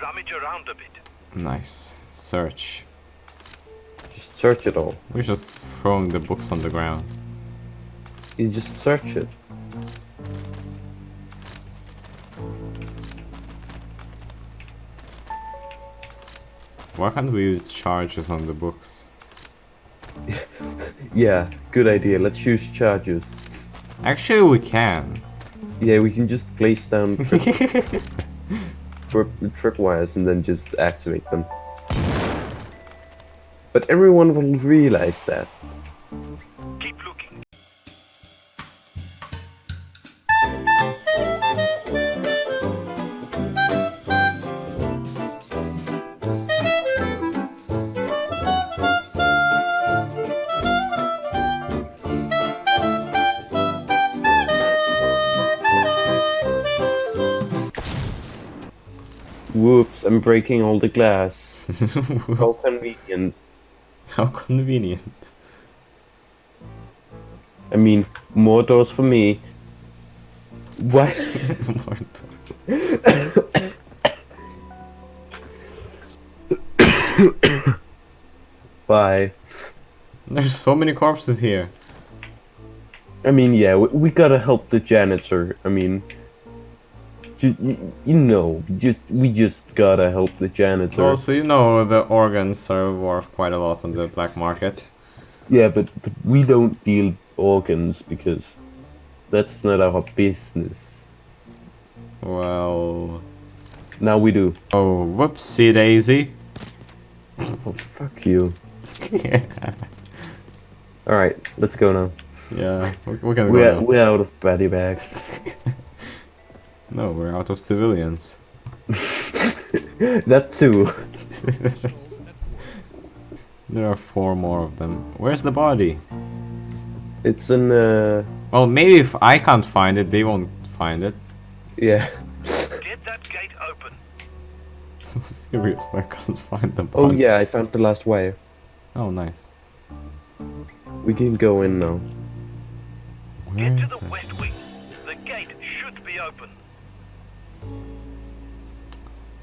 rummage around a bit. Nice. Search. Just search it all. We're just throwing the books on the ground. You just search it. Why can't we use charges on the books? Yeah, good idea. Let's use charges. Actually, we can. Yeah, we can just place down tripwires and then just activate them. But everyone will realize that. Keep looking. Whoops, I'm breaking all the glass. How convenient. How convenient. I mean, more doors for me. What? More doors. Bye. There's so many corpses here. I mean, yeah, we gotta help the janitor. I mean, you know, we just gotta help the janitor. Also, you know the organs are worth quite a lot on the black market. Yeah, but we don't deal organs because that's not our business. Well... Now we do. Oh, whoopsie daisy. Oh, fuck you. Alright, let's go now. Yeah, we're gonna go now. We're out of body bags. No, we're out of civilians. That too. There are 4 more of them. Where's the body? It's in Well, maybe if I can't find it, they won't find it. yeah. Get that gate open. So serious, I can't find the Oh body. yeah, I found the last wire. Oh, nice. We can go in now. Get to the west wing. The gate should be open.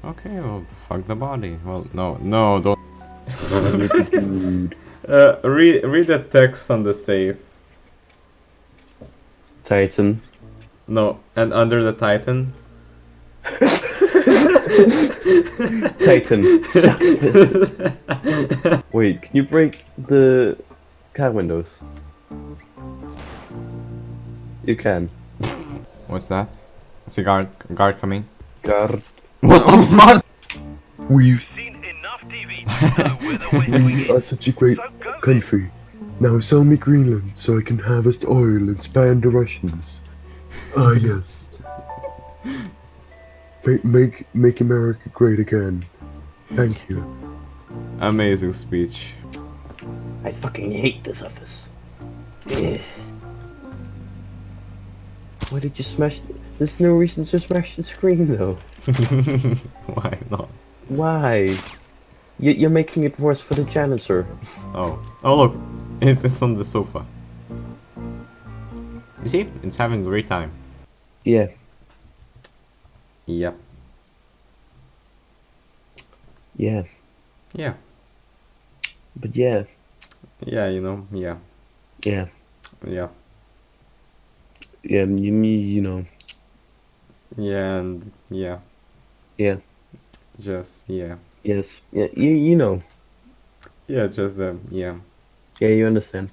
Okay, well, fuck the body. Well, no, don't. Dude. Read the text on the safe. Titan. No, and under the Titan. Titan. Suck this. Wait, can you break the car windows? You can. What's that? It's a guard coming. Guard. What the fuck? We've Seen enough TV to know where the west wing we are is. such a great So go there. country. Now sell me Greenland so I can harvest oil and spy on the Russians. Ah yes. Make America great again. Thank you. Amazing speech. I fucking hate this office. Ugh. Why did you smash? There's no reason to smash the screen though. Why not? Why? You're making it worse for the janitor. Oh look, it's on the sofa. You see, it's having a great time. Yeah. Yep. Yeah. Yeah. But yeah. Yeah, you know. Yeah. Yeah. Yeah. Yeah. You know. Yeah, and yeah. Yeah. Just yeah. Yes. Yeah. You know. Yeah, just yeah. Yeah. You understand.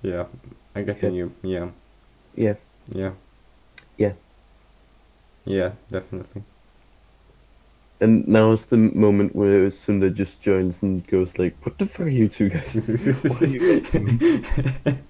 Yeah. I get Yeah. you. Yeah. Yeah. Yeah. Yeah. Yeah, definitely. And now is the moment where Sunda just joins and goes like, "What the fuck are you two guys? What are you guys doing?"